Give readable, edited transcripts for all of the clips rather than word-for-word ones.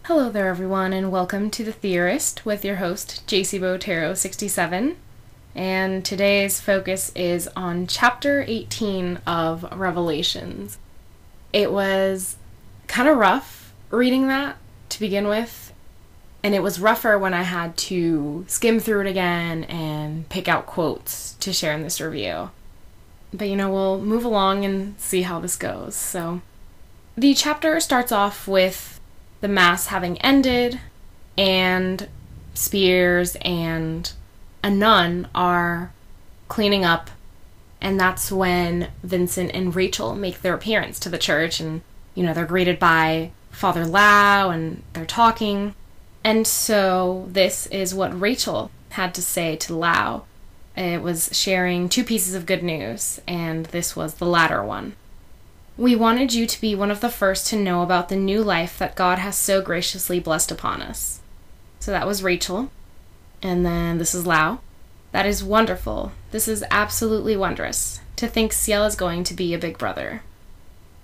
Hello there everyone, and welcome to The Theorist with your host, JCBotero67. And today's focus is on Chapter 18 of Revelations. It was kind of rough reading that to begin with, and it was rougher when I had to skim through it again and pick out quotes to share in this review. But we'll move along and see how this goes. So, the chapter starts off with the Mass having ended, and Spears and a nun are cleaning up, and that's when Vincent and Rachel make their appearance to the church, and, they're greeted by Father Lau, and they're talking. And so this is what Rachel had to say to Lau. It was sharing two pieces of good news, and this was the latter one. We wanted you to be one of the first to know about the new life that God has so graciously blessed upon us. So that was Rachel. And then this is Lau. That is wonderful. This is absolutely wondrous. To think Ciel is going to be a big brother.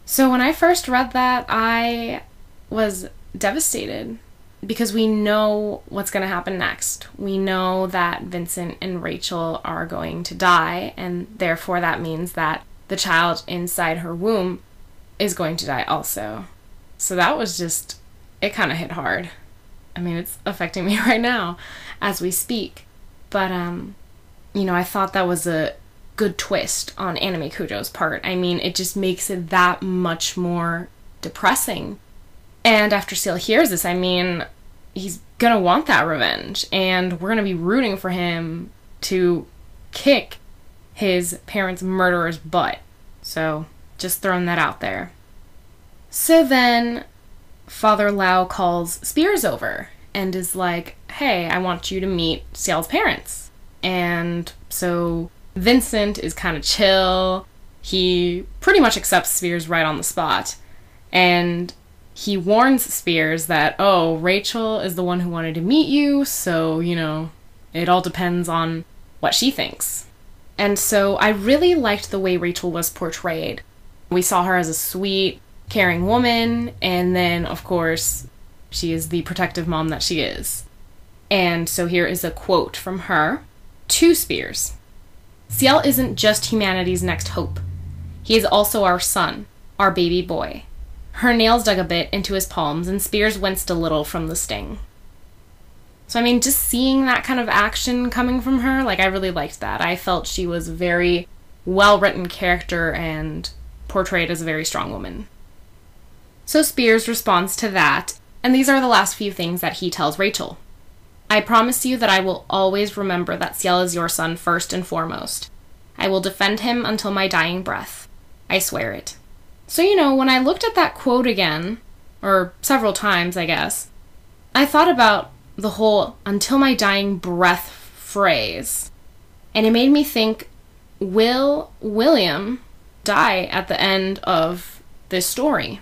So when I first read that, I was devastated because we know what's going to happen next. We know that Vincent and Rachel are going to die, and therefore that means that the child inside her womb is going to die also. So that was just, it kind of hit hard. I mean, it's affecting me right now as we speak. But, I thought that was a good twist on AnimeCujo's part. I mean, it just makes it that much more depressing. And after Ciel hears this, he's gonna want that revenge, and we're gonna be rooting for him to kick his parents' murderer's butt. So, just throwing that out there. So then, Father Lau calls Spears over and is like, hey, I want you to meet Ciel's parents. And so Vincent is kind of chill. He pretty much accepts Spears right on the spot. And he warns Spears that, oh, Rachel is the one who wanted to meet you, so, it all depends on what she thinks. And so I really liked the way Rachel was portrayed. We saw her as a sweet, caring woman, and then, of course, she is the protective mom that she is. And so here is a quote from her to Spears. Ciel isn't just humanity's next hope. He is also our son, our baby boy. Her nails dug a bit into his palms, and Spears winced a little from the sting. So, just seeing that kind of action coming from her, I really liked that. I felt she was a very well-written character and portrayed as a very strong woman. So Spears responds to that, and these are the last few things that he tells Rachel. I promise you that I will always remember that Ciel is your son first and foremost. I will defend him until my dying breath. I swear it. So, when I looked at that quote again, or several times, I guess, I thought about the whole until my dying breath phrase. And it made me think, will William die at the end of this story?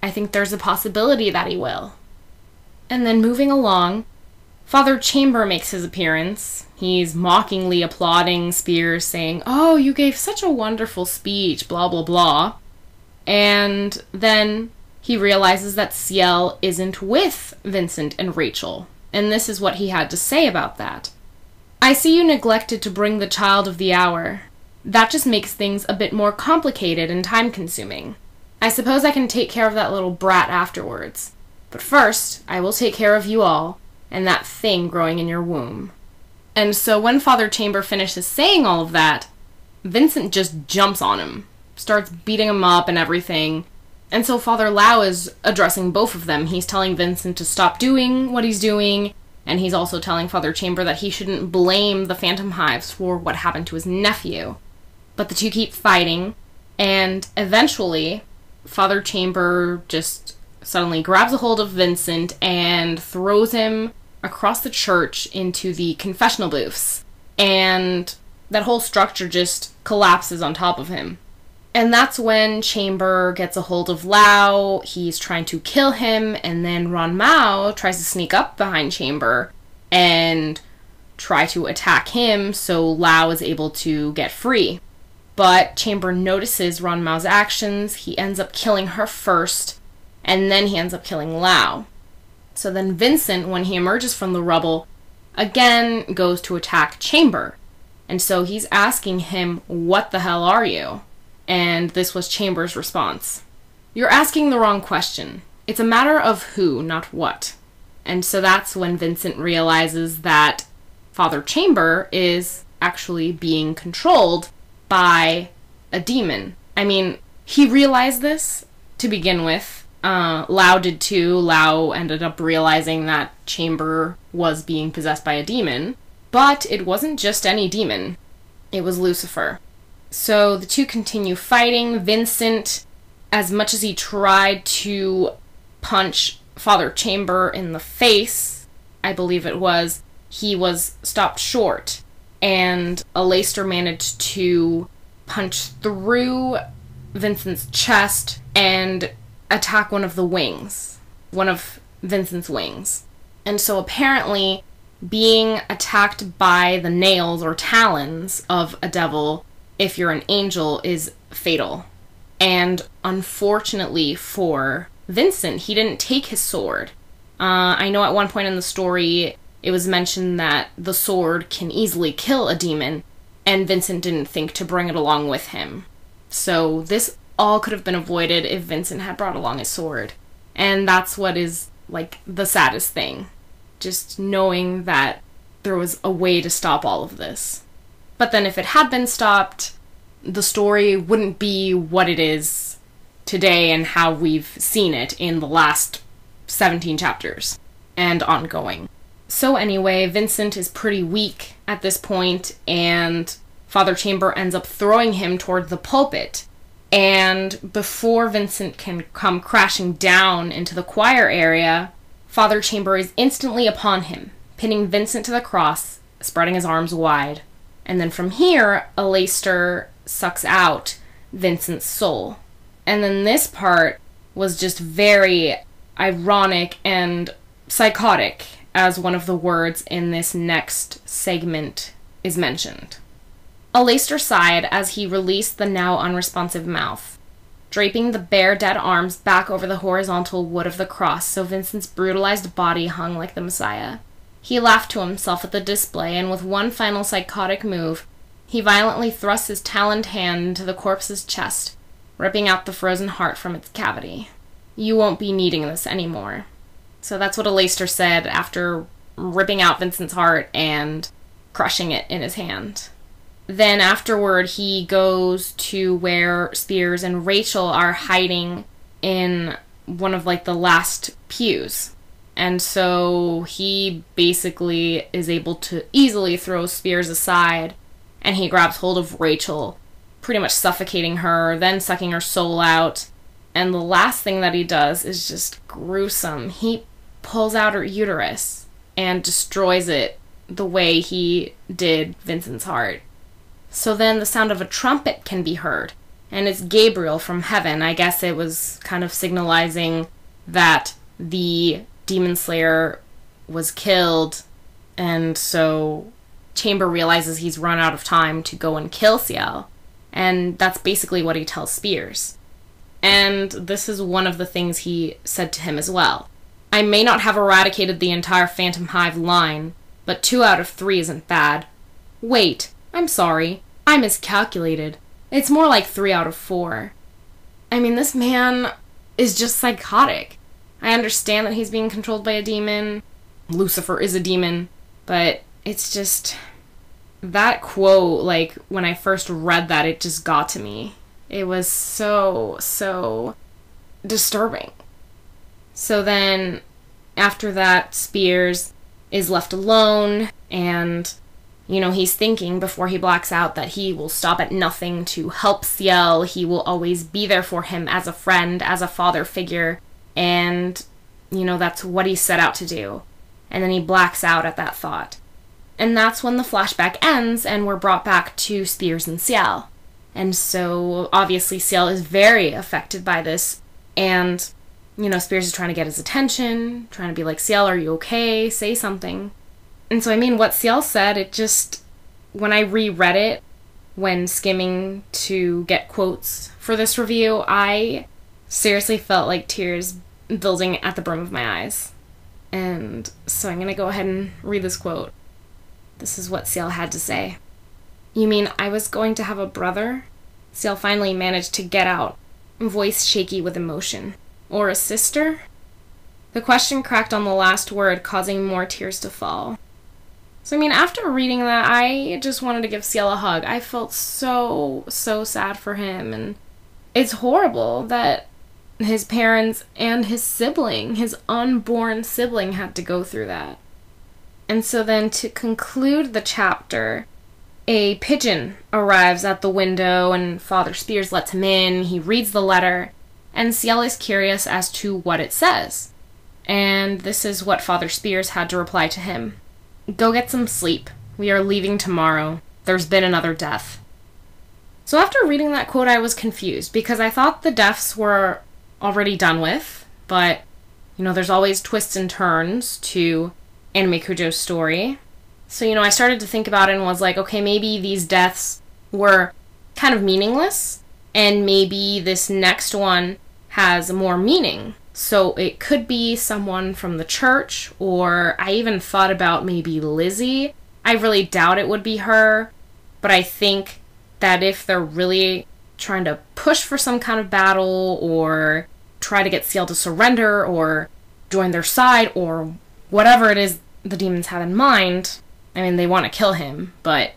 I think there's a possibility that he will. And then moving along, Father Chamber makes his appearance. He's mockingly applauding Spears, saying, oh, you gave such a wonderful speech, blah, blah, blah. And then he realizes that Ciel isn't with Vincent and Rachel. And this is what he had to say about that. I see you neglected to bring the child of the hour. That just makes things a bit more complicated and time-consuming. I suppose I can take care of that little brat afterwards. But first, I will take care of you all, and that thing growing in your womb. And so when Father Chamber finishes saying all of that, Vincent just jumps on him, starts beating him up and everything. And so Father Lau is addressing both of them. He's telling Vincent to stop doing what he's doing, and he's also telling Father Chamber that he shouldn't blame the Phantom Hives for what happened to his nephew. But the two keep fighting, and eventually Father Chamber just suddenly grabs a hold of Vincent and throws him across the church into the confessional booths. And that whole structure just collapses on top of him. And that's when Chamber gets a hold of Lau. He's trying to kill him, and then Ron Mao tries to sneak up behind Chamber and try to attack him, so Lau is able to get free. But Chamber notices Ron Mao's actions. He ends up killing her first, and then he ends up killing Lau. So then Vincent, when he emerges from the rubble, again goes to attack Chamber. And so he's asking him, "What the hell are you?" And this was Chamber's response: "You're asking the wrong question. It's a matter of who, not what." And so that's when Vincent realizes that Father Chamber is actually being controlled by a demon. I mean, he realized this to begin with. Lau did too. Lau ended up realizing that Chamber was being possessed by a demon. But it wasn't just any demon. It was Lucifer. So the two continue fighting. Vincent, as much as he tried to punch Father Chamber in the face, I believe it was, he was stopped short. And Aleister managed to punch through Vincent's chest and attack one of the wings. One of Vincent's wings. And so apparently, being attacked by the nails or talons of a devil, if you're an angel, is fatal. And unfortunately for Vincent, he didn't take his sword. I know at one point in the story, it was mentioned that the sword can easily kill a demon, and Vincent didn't think to bring it along with him. So this all could have been avoided if Vincent had brought along his sword. And that's what is, like, the saddest thing. Just knowing that there was a way to stop all of this. But then if it had been stopped, the story wouldn't be what it is today and how we've seen it in the last 17 chapters and ongoing. So anyway, Vincent is pretty weak at this point, and Father Chamber ends up throwing him toward the pulpit. And before Vincent can come crashing down into the choir area, Father Chamber is instantly upon him, pinning Vincent to the cross, spreading his arms wide. And then from here, Aleister sucks out Vincent's soul. And then this part was just very ironic and psychotic, as one of the words in this next segment is mentioned. Aleister sighed as he released the now unresponsive mouth, draping the bare dead arms back over the horizontal wood of the cross so Vincent's brutalized body hung like the Messiah. He laughed to himself at the display, and with one final psychotic move, he violently thrust his taloned hand into the corpse's chest, ripping out the frozen heart from its cavity. "You won't be needing this anymore." So that's what Aleister said after ripping out Vincent's heart and crushing it in his hand. Then afterward, he goes to where Spears and Rachel are hiding in one of, like, the last pews. And so he basically is able to easily throw Spears aside, and he grabs hold of Rachel, pretty much suffocating her, then sucking her soul out. And the last thing that he does is just gruesome. He pulls out her uterus and destroys it the way he did Vincent's heart. So then the sound of a trumpet can be heard, and it's Gabriel from heaven. I guess it was kind of signalizing that the demon slayer was killed, and so Chamber realizes he's run out of time to go and kill Ciel, and that's basically what he tells Spears. And this is one of the things he said to him as well. "I may not have eradicated the entire Phantom Hive line, but 2 out of 3 isn't bad. Wait, I'm sorry. I miscalculated. It's more like 3 out of 4. I mean, this man is just psychotic. I understand that he's being controlled by a demon. Lucifer is a demon. But it's just... that quote, like, when I first read that, it just got to me. It was so disturbing. So then, after that, Spears is left alone, and, you know, he's thinking before he blacks out that he will stop at nothing to help Ciel. He will always be there for him as a friend, as a father figure, and, you know, that's what he set out to do. And then he blacks out at that thought. And that's when the flashback ends, and we're brought back to Spears and Ciel. And so, obviously, Ciel is very affected by this, and, you know, Spears is trying to get his attention, trying to be like, Ciel, are you okay? Say something. And so, I mean, what Ciel said, it just, when I reread it, when skimming to get quotes for this review, I seriously felt like tears building at the brim of my eyes. And so I'm going to go ahead and read this quote. This is what Ciel had to say. "You mean I was going to have a brother?" Ciel finally managed to get out, voice shaky with emotion. "Or a sister?" The question cracked on the last word, causing more tears to fall. So, I mean, after reading that, I just wanted to give Ciel a hug. I felt so sad for him, and it's horrible that his parents and his sibling, his unborn sibling, had to go through that. And so then to conclude the chapter, a pigeon arrives at the window and Father Spears lets him in. He reads the letter, and Ciel is curious as to what it says. And this is what Father Spears had to reply to him. "Go get some sleep. We are leaving tomorrow. There's been another death." So after reading that quote, I was confused because I thought the deaths were already done with, but, you know, there's always twists and turns to AnimeCujo's story. So, you know, I started to think about it and was like, okay, maybe these deaths were kind of meaningless, and maybe this next one has more meaning. So it could be someone from the church, or I even thought about maybe Lizzie. I really doubt it would be her, but I think that if they're really trying to push for some kind of battle, or try to get Ciel to surrender, or join their side, or whatever it is the demons have in mind, I mean, they want to kill him, but,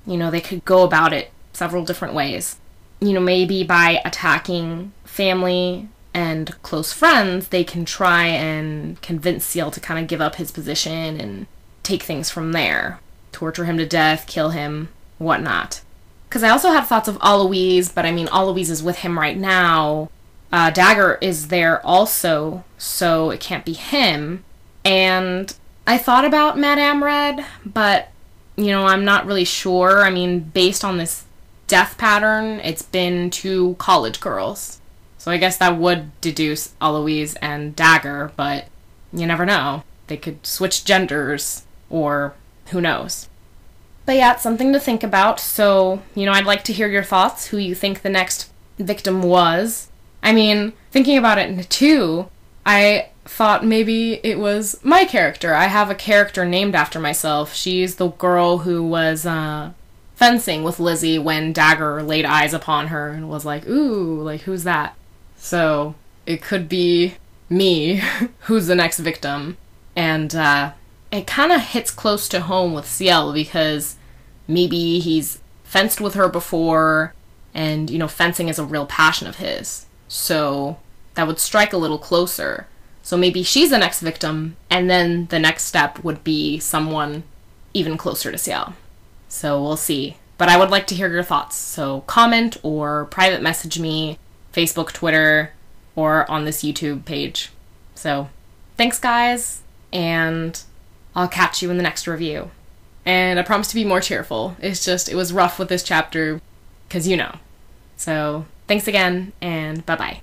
you know, they could go about it several different ways. You know, maybe by attacking family and close friends, they can try and convince Ciel to kind of give up his position and take things from there. Torture him to death, kill him, whatnot. Because I also had thoughts of Aloise, but I mean, Aloise is with him right now. Dagger is there also, so it can't be him. And I thought about Madame Red, but, you know, I'm not really sure. I mean, based on this death pattern, it's been 2 college girls. So I guess that would deduce Aloise and Dagger, but you never know. They could switch genders, or who knows. But yeah, it's something to think about. So, you know, I'd like to hear your thoughts, who you think the next victim was. I mean, thinking about it too, I thought maybe it was my character. I have a character named after myself. She's the girl who was fencing with Lizzie when Dagger laid eyes upon her and was like, ooh, like, who's that? So it could be me, who's the next victim. And it kind of hits close to home with Ciel because maybe he's fenced with her before, and, you know, fencing is a real passion of his. So that would strike a little closer. So maybe she's the next victim, and then the next step would be someone even closer to Ciel. So we'll see. But I would like to hear your thoughts. So comment or private message me, Facebook, Twitter, or on this YouTube page. So thanks, guys, and I'll catch you in the next review. And I promise to be more cheerful. It's just, it was rough with this chapter, because you know. So thanks again, and bye-bye.